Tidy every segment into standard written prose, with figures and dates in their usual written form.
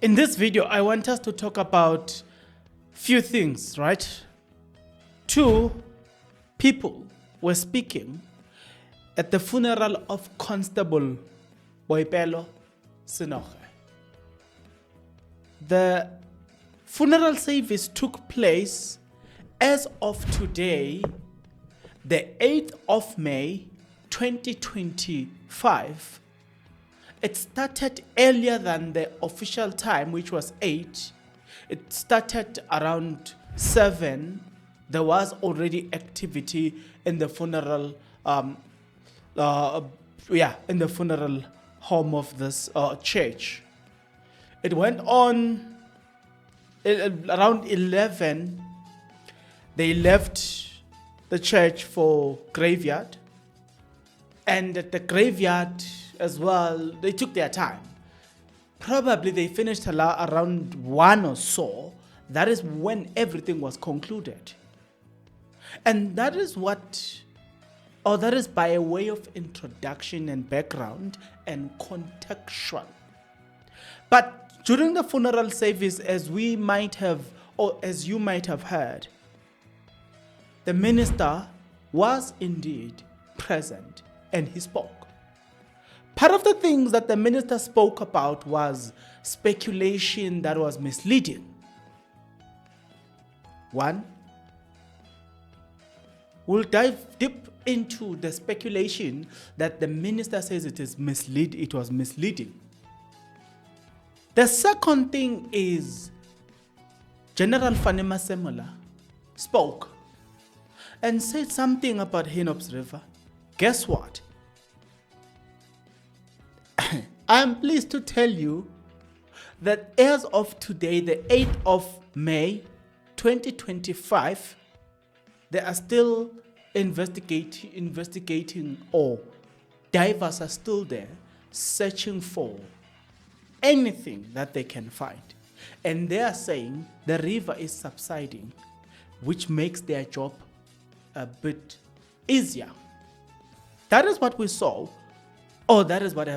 In this video, I want us to talk about few things, right? Two people were speaking at the funeral of Constable Boipelo Senoge. The funeral service took place as of today, the 8th of May, 2025. It started earlier than the official time, which was 8. It started around 7. There was already activity in the funeral, in the funeral home of this church. It went on around 11. They left the church for graveyard, and at the graveyard as well, they took their time. Probably they finished around 1 or so. That is when everything was concluded. And that is that is by a way of introduction and background and contextual. But during the funeral service, as we might have, or as you might have heard, the minister was indeed present and he spoke. Part of the things that the minister spoke about was speculation that was misleading. One, we'll dive deep into the speculation that the minister says it was misleading. The second thing is General Fanema Semola spoke and said something about Hinnops River. Guess what? I'm pleased to tell you that as of today, the 8th of May, 2025, they are still investigating, or divers are still there searching for anything that they can find. And they are saying the river is subsiding, which makes their job a bit easier. That is what we saw. Oh, that is what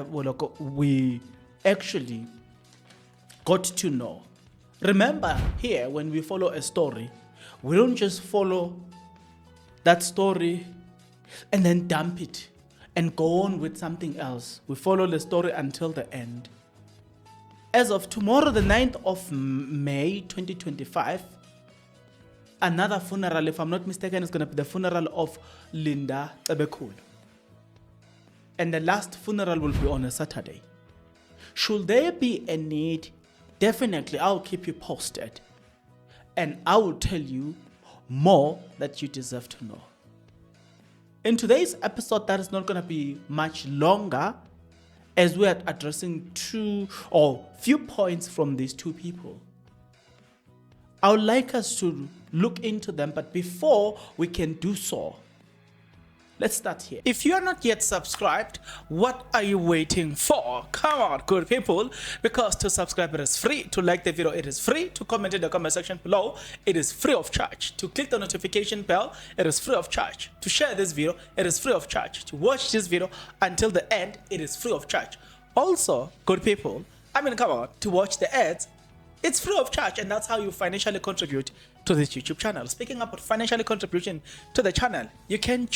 we actually got to know. Remember, here, when we follow a story, we don't just follow that story and then dump it and go on with something else. We follow the story until the end. As of tomorrow, the 9th of May, 2025, another funeral, if I'm not mistaken, is going to be the funeral of Linda Ebekul. And the last funeral will be on a Saturday. Should there be a need, definitely I'll keep you posted. And I will tell you more that you deserve to know. In today's episode, that is not going to be much longer, as we are addressing few points from these two people. I would like us to look into them, but before we can do so, let's start here. If you are not yet subscribed, what are you waiting for? Come on, good people. Because to subscribe, it is free. To like the video, it is free. To comment in the comment section below, it is free of charge. To click the notification bell, it is free of charge. To share this video, it is free of charge. To watch this video until the end, it is free of charge. Also, good people, come on, to watch the ads, it's free of charge, and that's how you financially contribute to this YouTube channel. Speaking about financially contribution to the channel, you can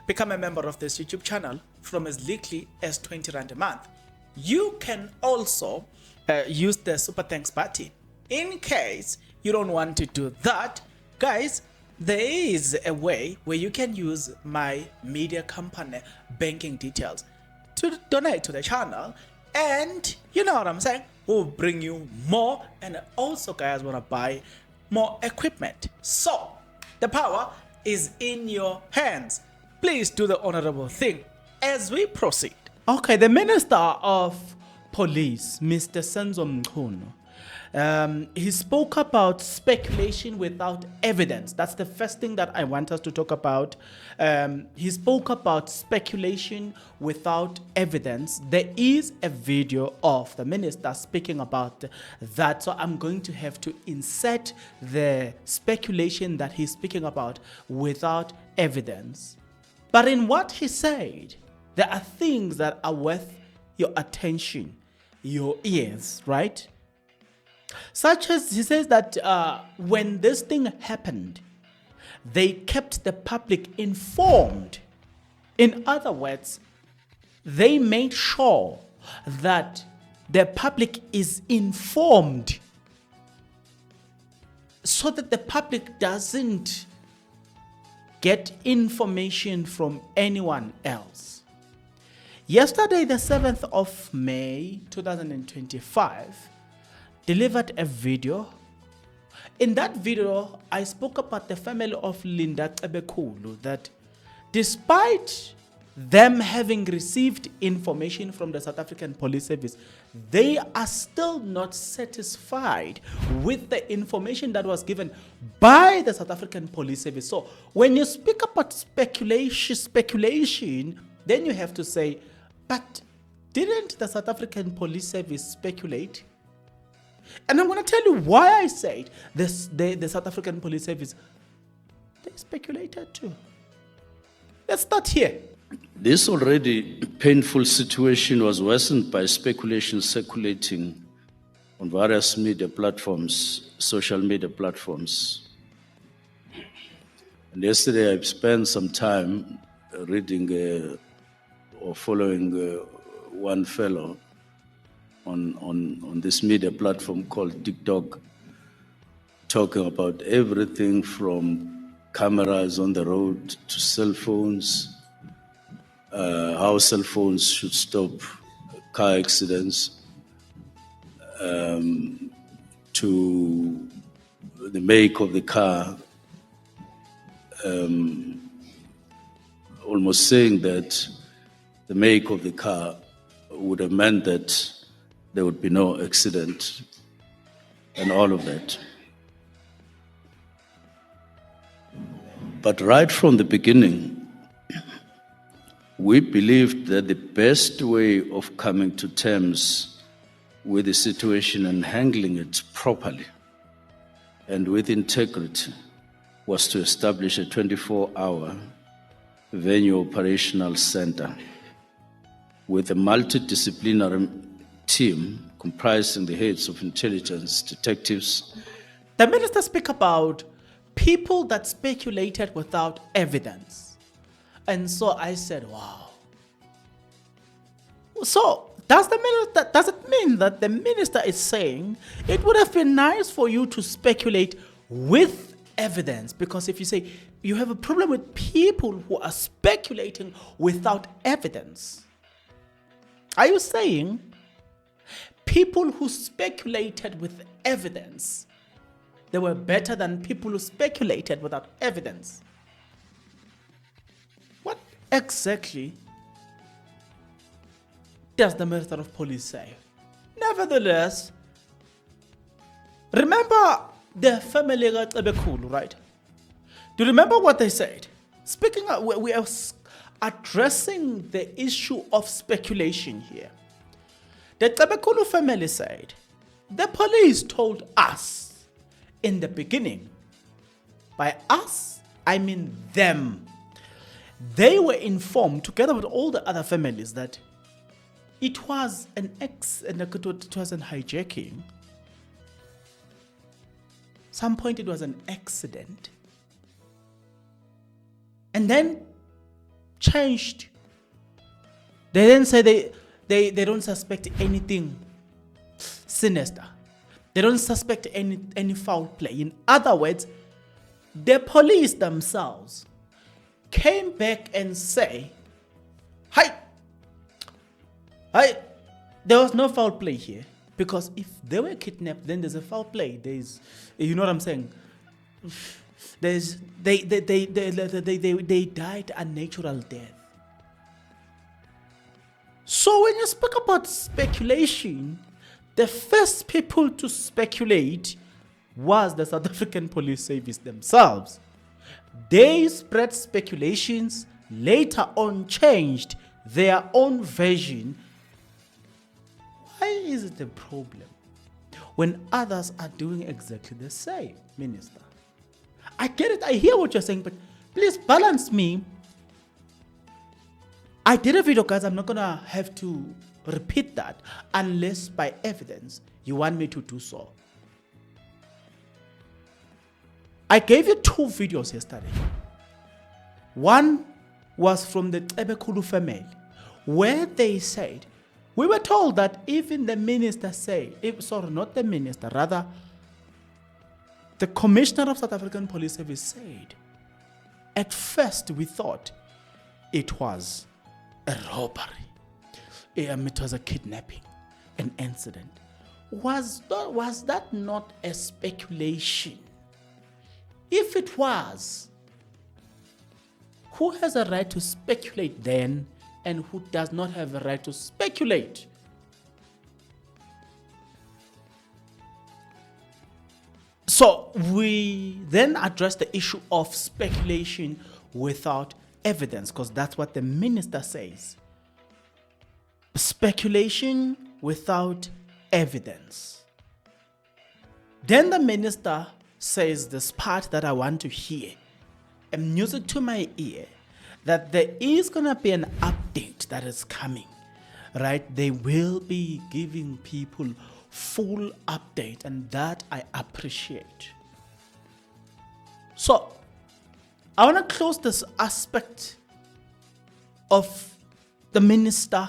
become a member of this YouTube channel from as little as 20 Rand a month. You can also use the Super Thanks button. In case you don't want to do that, guys, there is a way where you can use my media company banking details to donate to the channel, and you know what I'm saying, we'll bring you more, and also guys want to buy more equipment. So the power is in your hands. Please do the honorable thing as we proceed. Okay, the Minister of Police, Mr. Senzo Mchunu, he spoke about speculation without evidence. That's the first thing that I want us to talk about. He spoke about speculation without evidence. There is a video of the minister speaking about that, so I'm going to have to insert the speculation that he's speaking about without evidence. But in what he said, there are things that are worth your attention, your ears, right? Such as he says that when this thing happened, they kept the public informed. In other words, they made sure that the public is informed so that the public doesn't get information from anyone else. Yesterday, the 7th of May 2025, delivered a video. In that video, I spoke about the family of Linda Tebekulu, that despite them having received information from the South African Police Service, they are still not satisfied with the information that was given by the South African Police Service. So when you speak about speculation, then you have to say, but didn't the South African Police Service speculate? And I'm going to tell you why I said this, the South African Police Service, they speculated too. Let's start here. This already painful situation was worsened by speculation circulating on various media platforms, social media platforms. And yesterday I spent some time reading or following one fellow on this media platform called TikTok, talking about everything from cameras on the road to cell phones, how cell phones should stop car accidents, to the make of the car, almost saying that the make of the car would have meant that there would be no accident and all of that. But right from the beginning, we believed that the best way of coming to terms with the situation and handling it properly and with integrity was to establish a 24-hour venue operational center with a multidisciplinary team comprising the heads of intelligence, detectives. The minister spoke about people that speculated without evidence. And so I said, wow. So does it mean that the minister is saying it would have been nice for you to speculate with evidence? Because if you say you have a problem with people who are speculating without evidence, are you saying people who speculated with evidence, they were better than people who speculated without evidence? What exactly does the Minister of Police say? Nevertheless, remember the family of Tebekulu, right? Do you remember what they said? Speaking of, we are addressing the issue of speculation here. The Tebekulu family said, the police told us in the beginning. By us, I mean them. They were informed, together with all the other families, that it was an hijacking. Some point it was an accident. And then changed. They then say they don't suspect anything sinister. They don't suspect any foul play. In other words, the police themselves came back and say, hi, there was no foul play here. Because if they were kidnapped, then there's a foul play. There's, you know what I'm saying? They died a natural death. So when you speak about speculation, the first people to speculate was the South African Police Service themselves. They spread speculations, later on changed their own version. Why is it a problem when others are doing exactly the same, Minister? I get it, I hear what you're saying, but please balance me. I did a video, guys. I'm not going to have to repeat that unless by evidence you want me to do so. I gave you 2 videos yesterday. One was from the Ebekulu family, where they said, we were told that even the minister said, not the minister, rather the Commissioner of South African Police Service said, at first we thought it was a robbery. It was a kidnapping, an incident. Was that not a speculation? If it was, who has a right to speculate then and who does not have a right to speculate? So we then address the issue of speculation without evidence, because that's what the minister says. Speculation without evidence. Then the minister says this part that I want to hear, and music to my ear, that there is going to be an update that is coming, right? They will be giving people full update, and that I appreciate. So I want to close this aspect of the minister,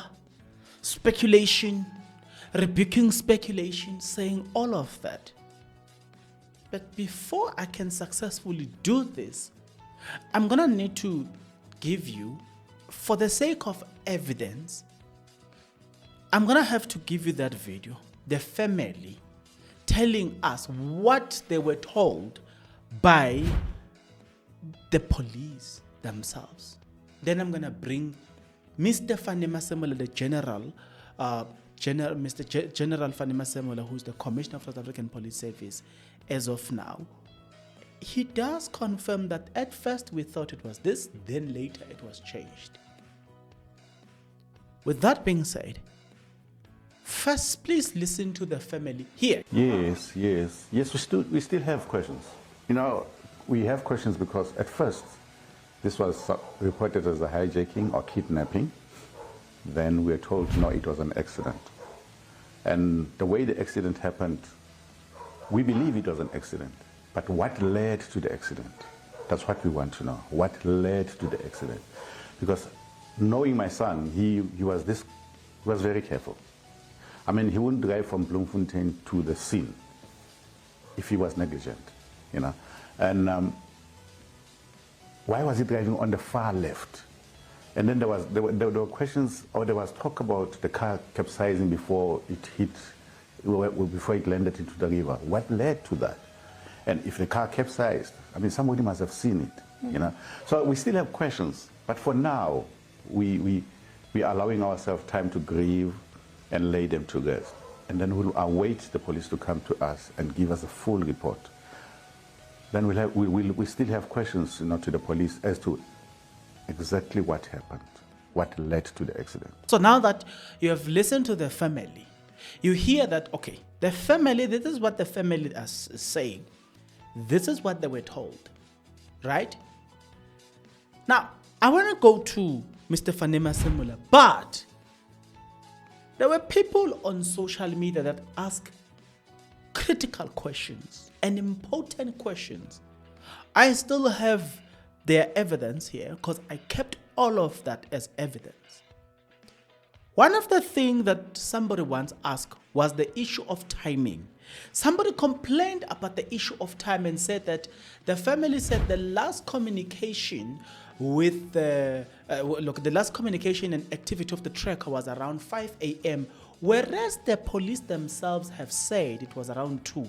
speculation, rebuking speculation, saying all of that. But before I can successfully do this, I'm going to need to give you, for the sake of evidence, I'm going to have to give you that video, the family telling us what they were told by the police themselves. Then I'm going to bring Mr. Fanema Semola, the General Fanema Semola, who's the Commissioner of South African Police Service as of now. He does confirm that at first we thought it was this, then later it was changed. With that being said, first please listen to the family here. Yes, we still have questions. We have questions because at first this was reported as a hijacking or kidnapping. Then we were told, no, it was an accident. And the way the accident happened, we believe it was an accident. But what led to the accident? That's what we want to know. What led to the accident? Because knowing my son, he was very careful. I mean, he wouldn't drive from Bloemfontein to the scene if he was negligent, And why was he driving on the far left? And then there were questions, or there was talk about the car capsizing before it landed into the river. What led to that? And if the car capsized, I mean, somebody must have seen it, So we still have questions, but for now, we are allowing ourselves time to grieve and lay them to rest. And then we'll await the police to come to us and give us a full report. Then we still have questions, to the police as to exactly what happened, what led to the accident. So now that you have listened to the family, you hear that, okay, the family, this is what the family is saying. This is what they were told, right? Now, I want to go to Mr. Fanema Semola, but there were people on social media that ask critical questions and important questions. I still have their evidence here because I kept all of that as evidence. One of the things that somebody once asked was the issue of timing. Somebody complained about the issue of time and said that the family said the last communication with the last communication and activity of the tracker was around 5 a.m., whereas the police themselves have said it was around 2.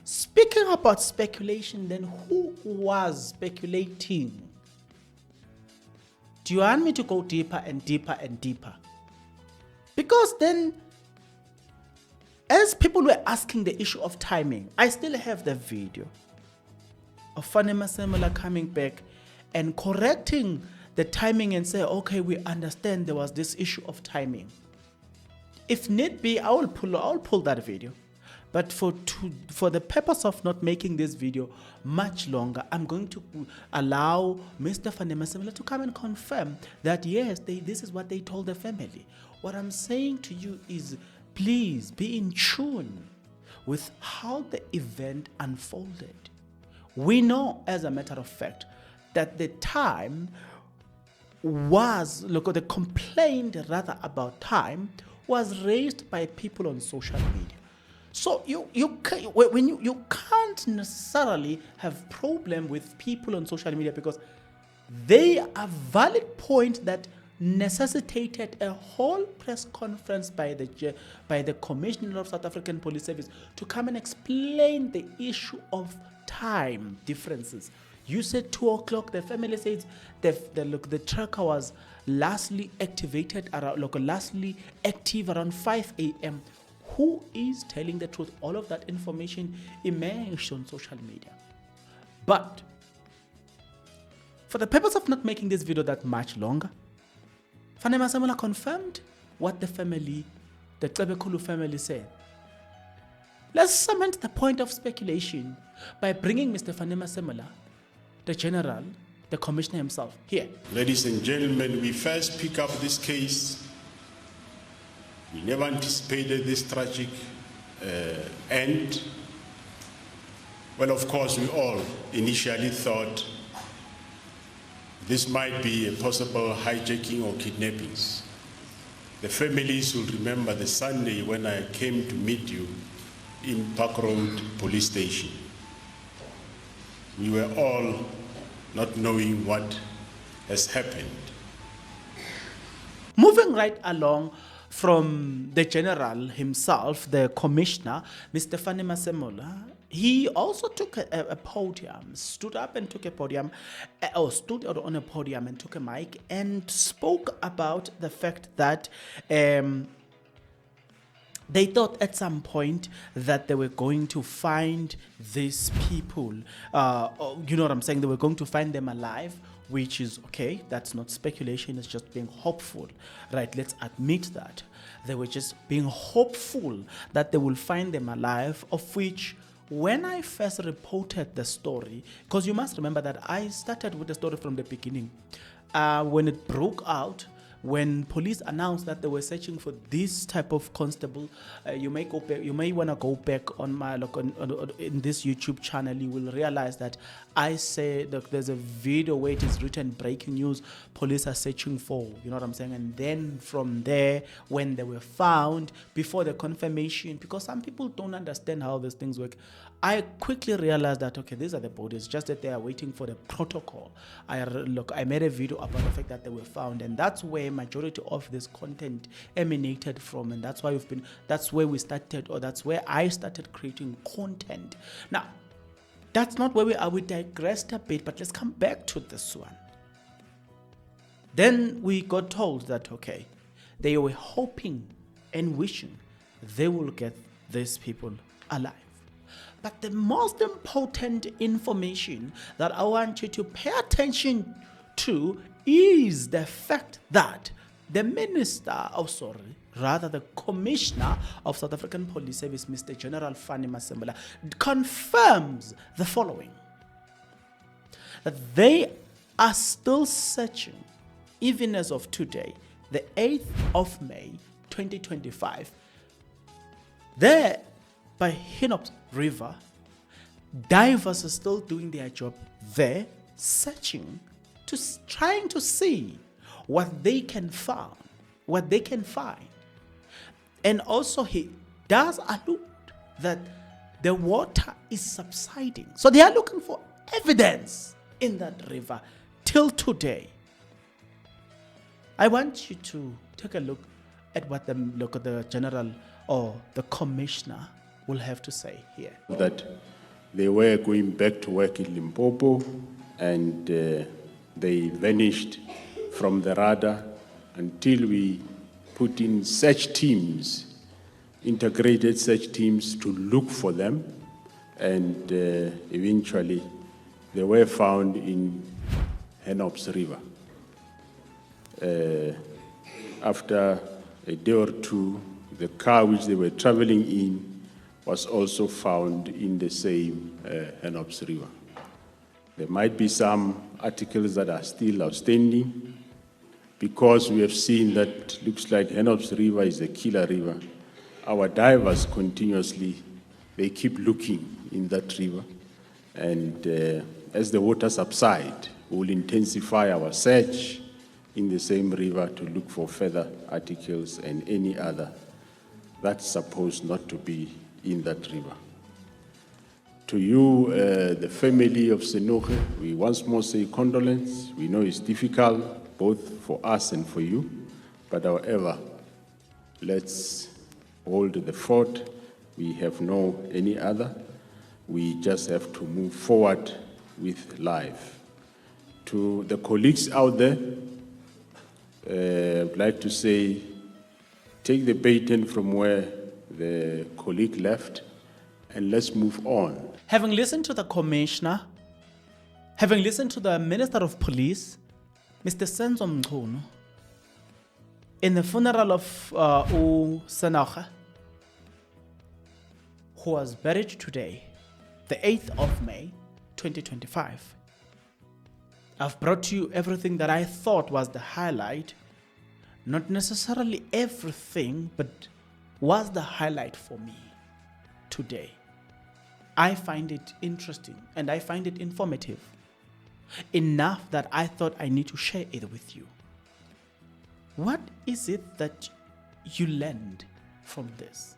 Speaking about speculation, then who was speculating? Do you want me to go deeper and deeper and deeper? Because then, as people were asking the issue of timing, I still have the video of Fanema Semola coming back and correcting the timing and say, okay, we understand there was this issue of timing. If need be, I will pull that video. But for the purpose of not making this video much longer, I'm going to allow Mr. Fanema Semola to come and confirm that yes, this is what they told the family. What I'm saying to you is, please be in tune with how the event unfolded. We know, as a matter of fact, that the time was, the complaint rather about time was raised by people on social media. So you can't necessarily have problem with people on social media because they are valid point that necessitated a whole press conference by the Commissioner of South African Police Service to come and explain the issue of time differences. You said 2 o'clock. The family says the tracker was lastly activated lastly active around 5 a.m. Who is telling the truth? All of that information emerged on social media. But for the purpose of not making this video that much longer, Fane Masemola confirmed what the Cebekulu family said. Let's cement the point of speculation by bringing Mr. Fane Masemola, the general, the commissioner himself, here. Ladies and gentlemen, we first pick up this case. We never anticipated this tragic end. Well, of course, we all initially thought this might be a possible hijacking or kidnappings. The families will remember the Sunday when I came to meet you in Park Road Police Station. We were all not knowing what has happened. Moving right along from the general himself, the commissioner, Mr. Fane Masemola, he also took a podium, stood up and took a podium, or stood on a podium and took a mic and spoke about the fact that they thought at some point that they were going to find these people. You know what I'm saying? They were going to find them alive, which is okay. That's not speculation. It's just being hopeful, right? Let's admit that. They were just being hopeful that they will find them alive, of which when I first reported the story, because you must remember that I started with the story from the beginning. When it broke out, when police announced that they were searching for this type of constable, you may want to go back on my in this YouTube channel. You will realize that I say that there's a video where it is written breaking news, police are searching for, you know what I'm saying? And then from there, when they were found, before the confirmation, because some people don't understand how these things work, I quickly realized that, okay, these are the bodies, just that they are waiting for the protocol. I made a video about the fact that they were found, and that's where majority of this content emanated from, and that's where we started, or that's where I started creating content. Now, that's not where we are. We digressed a bit, but let's come back to this one. Then we got told that, okay, they were hoping and wishing they will get these people alive. But the most important information that I want you to pay attention to is the fact that the the Commissioner of South African Police Service, Mr. General Fane Masemola, confirms the following: that they are still searching, even as of today, the 8th of May, 2025, there by Hinnops River, divers are still doing their job there, searching, trying to see what they can find. And also he does allude that the water is subsiding. So they are looking for evidence in that river till today. I want you to take a look at what the general or the commissioner will have to say here. That they were going back to work in Limpopo, and they vanished from the radar until we put in search teams, integrated search teams to look for them, and eventually they were found in Hinnops River. After a day or two, the car which they were traveling in was also found in the same Hinnops River. There might be some articles that are still outstanding, because we have seen that looks like Hinnops River is a killer river. Our divers continuously, they keep looking in that river, And as the water subside, we will intensify our search in the same river to look for further articles and any other that's supposed not to be in that river. To you, the family of Senoge, we once more say condolence. We know it's difficult, both for us and for you, but however, let's hold the fort. We have no any other. We just have to move forward with life. To the colleagues out there, I'd like to say, take the baton from where the colleague left, and let's move on. Having listened to the commissioner, having listened to the Minister of Police, Mr. Senzo Mchunu, in the funeral of Senoge, who was buried today, the 8th of May, 2025. I've brought to you everything that I thought was the highlight, not necessarily everything, but was the highlight for me today. I find it interesting and I find it informative enough that I thought I need to share it with you. What is it that you learned from this?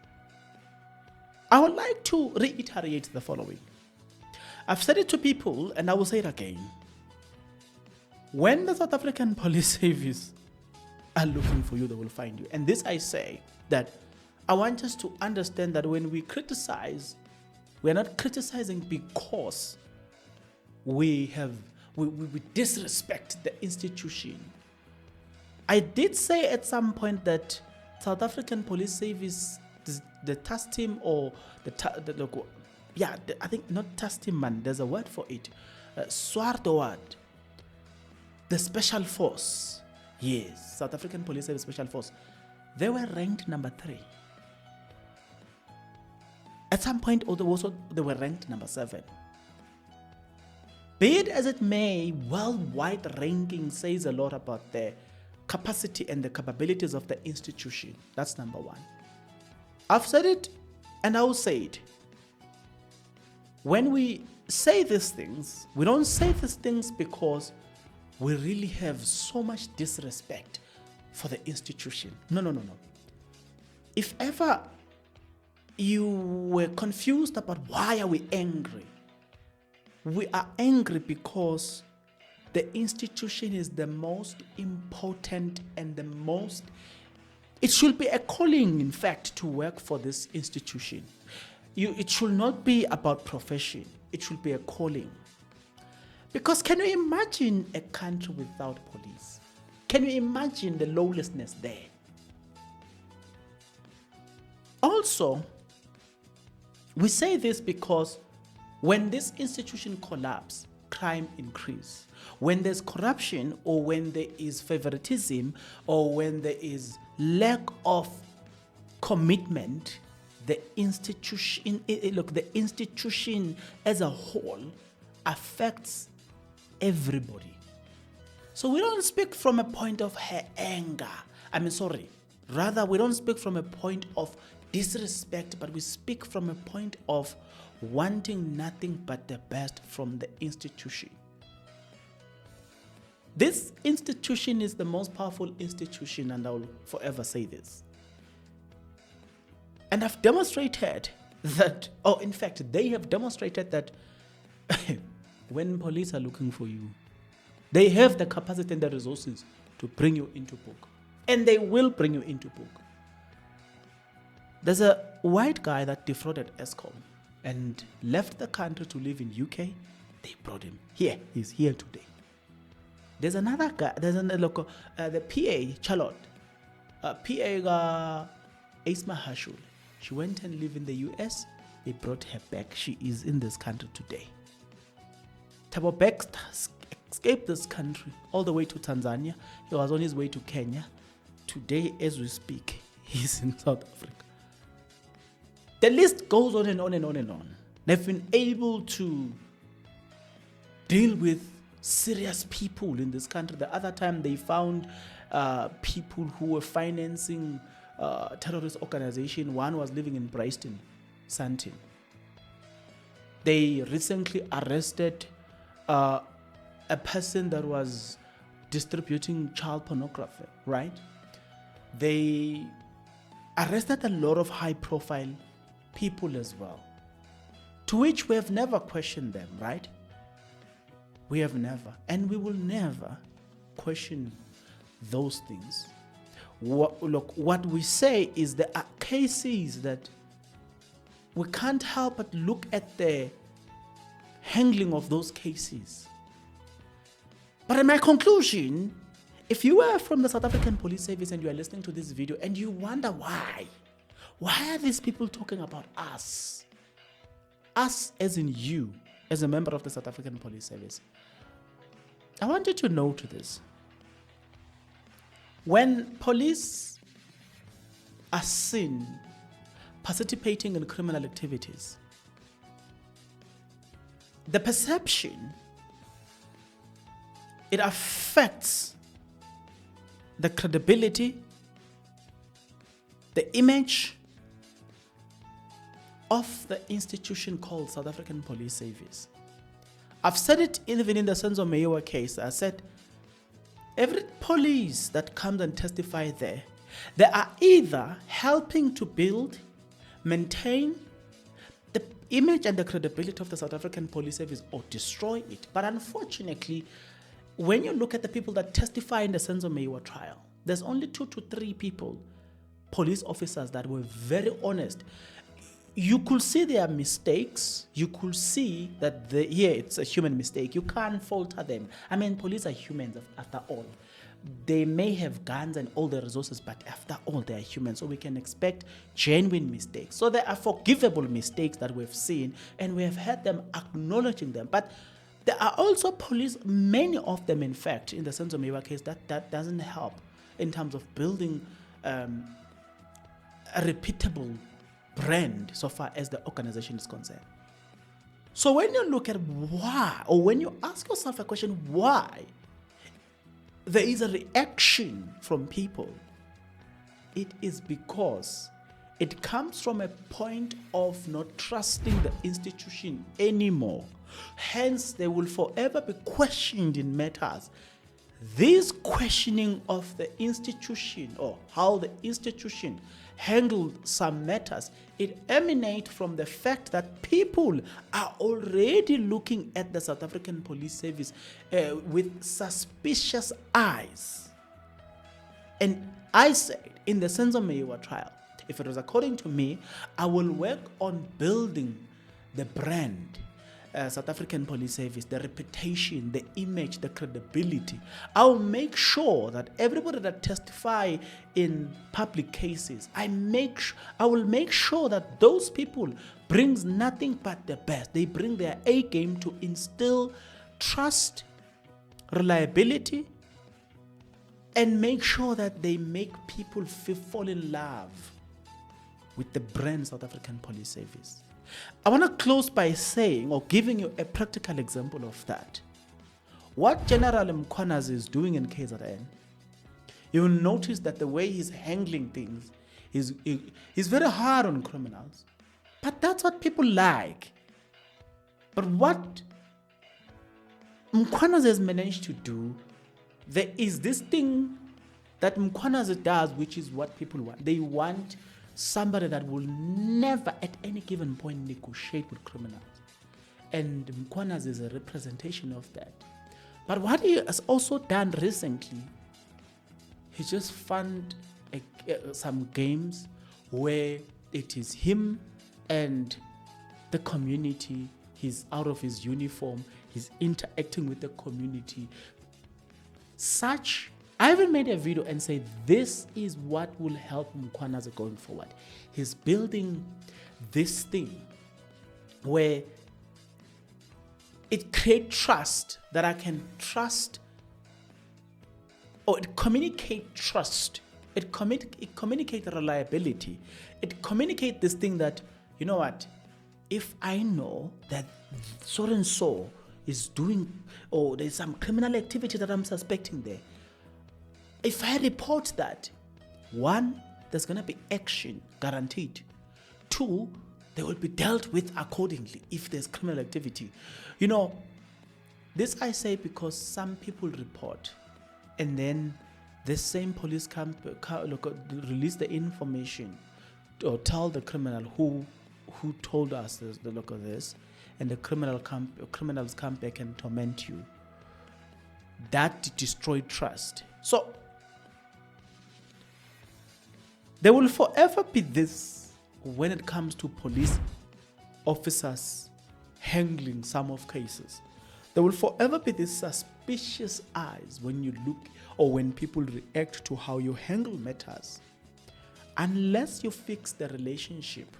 I would like to reiterate the following. I've said it to people and I will say it again. When the South African Police Service are looking for you, they will find you. And this I say that I want us to understand that when we criticize, we're not criticizing because we disrespect the institution. I did say at some point that South African Police Service, the task team or I think not task team, man, there's a word for it. Swarto word. The Special Force. Yes, South African Police Service Special Force. They were ranked number 3. At some point, also they were ranked number 7. Be it as it may, worldwide ranking says a lot about the capacity and the capabilities of the institution. That's number 1. I've said it and I will say it. When we say these things, we don't say these things because we really have so much disrespect for the institution. No. If ever you were confused about why are we angry, we are angry because the institution is the most important and the most, it should be a calling, in fact, to work for this institution. It should not be about profession. It should be a calling. Because can you imagine a country without police? Can you imagine the lawlessness there? Also, we say this because when this institution collapses, crime increases. When there's corruption or when there is favoritism or when there is lack of commitment, the institution as a whole affects everybody. So we don't speak from a point of anger. Rather, we don't speak from a point of disrespect, but we speak from a point of wanting nothing but the best from the institution. This institution is the most powerful institution, and I will forever say this. And I've demonstrated that, in fact, they have demonstrated that when police are looking for you, they have the capacity and the resources to bring you into book. And they will bring you into book. There's a white guy that defrauded ESCOM and left the country to live in UK. They brought him here. He's here today. There's another guy, the PA, Charlotte, PA Isma Hashul. She went and lived in the US. They brought her back. She is in this country today. Thabo Bek escaped this country all the way to Tanzania. He was on his way to Kenya. Today, as we speak, he's in South Africa. The list goes on and on and on and on. They've been able to deal with serious people in this country. The other time they found people who were financing terrorist organization. One was living in Bryston, Sandton. They recently arrested a person that was distributing child pornography, right? They arrested a lot of high-profile people as well, to which we have never questioned them, right? We have never, and we will never question those things. What we say is there are cases that we can't help but look at the handling of those cases. But in my conclusion, if you are from the South African Police Service and you are listening to this video and you wonder why are these people talking about us? Us as in you, as a member of the South African Police Service. I want you to note this. When police are seen participating in criminal activities, the perception, it affects the credibility, the image of the institution called South African Police Service. I've said it even in the Senzo Mayowa case. I said, every police that comes and testify there, they are either helping to build, maintain the image and the credibility of the South African Police Service or destroy it. But unfortunately, when you look at the people that testify in the Senzo Mayowa trial, there's only 2 to 3 people, police officers, that were very honest. You could see their mistakes. You could see that it's a human mistake. You can't falter them. I mean, police are humans after all. They may have guns and all the resources, but after all, they are humans. So we can expect genuine mistakes. So there are forgivable mistakes that we've seen, and we have had them acknowledging them. But there are also police, many of them, in fact, in the Senzo Mayowa case, that doesn't help in terms of building a repeatable brand so far as the organization is concerned. So when you look at why, or when you ask yourself a question, why there is a reaction from people, it is because it comes from a point of not trusting the institution anymore. Hence, they will forever be questioned in matters. This questioning of the institution, or how the institution handled some matters, it emanates from the fact that people are already looking at the South African Police Service with suspicious eyes. And I said in the Senzo Mayowa trial, if it was according to me, I will work on building the brand, South African Police Service, the reputation, the image, the credibility. I will make sure that everybody that testify in public cases, I will make sure that those people brings nothing but the best. They bring their A game to instill trust, reliability, and make sure that they make people fall in love with the brand South African Police Service. I want to close by saying, or giving you a practical example of that. What General Mkhwanazi is doing in KZN, you will notice that the way he's handling things is very hard on criminals. But that's what people like. But what Mkhwanazi has managed to do, there is this thing that Mkhwanazi does, which is what people want. They want somebody that will never at any given point negotiate with criminals. And Mkhwanazi is a representation of that. But what he has also done recently, he just funded some games where it is him and the community. He's out of his uniform. He's interacting with the community. I even made a video and said, this is what will help Mkhwanazi going forward. He's building this thing where it creates trust, that I can trust, or it communicates trust. It communicates reliability. It communicates this thing that, you know what, if I know that so and so is doing, or there's some criminal activity that I'm suspecting there, if I report that, 1, there's going to be action guaranteed. 2, they will be dealt with accordingly if there's criminal activity. This I say because some people report, and then the same police release the information or tell the criminal who told us the look of this, and the criminals come back and torment you. That destroyed trust. So there will forever be this when it comes to police officers handling some of cases. There will forever be this suspicious eyes when you look or when people react to how you handle matters. Unless you fix the relationship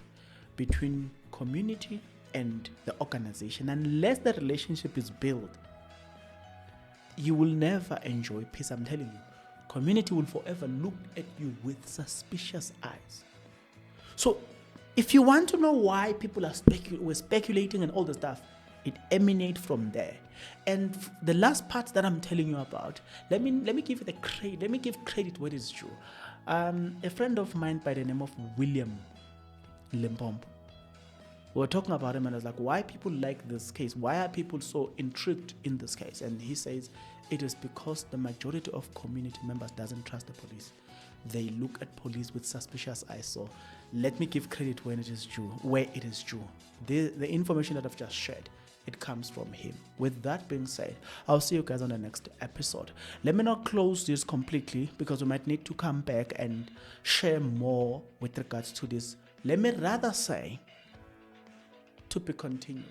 between community and the organization, unless the relationship is built, you will never enjoy peace. I'm telling you, community will forever look at you with suspicious eyes. So if you want to know why people are speculating and all the stuff, it emanates from there. And the last part that I'm telling you about, let me give you the credit. Let me give credit where it is due. A friend of mine by the name of William Limpompo. We were talking about him, and I was like, why people like this case? Why are people so intrigued in this case? And he says it is because the majority of community members doesn't trust the police. They look at police with suspicious eyes. So let me give credit when it is due, where it is due. The information that I've just shared, it comes from him. With that being said, I'll see you guys on the next episode. Let me not close this completely because we might need to come back and share more with regards to this. Let me rather say, to be continued.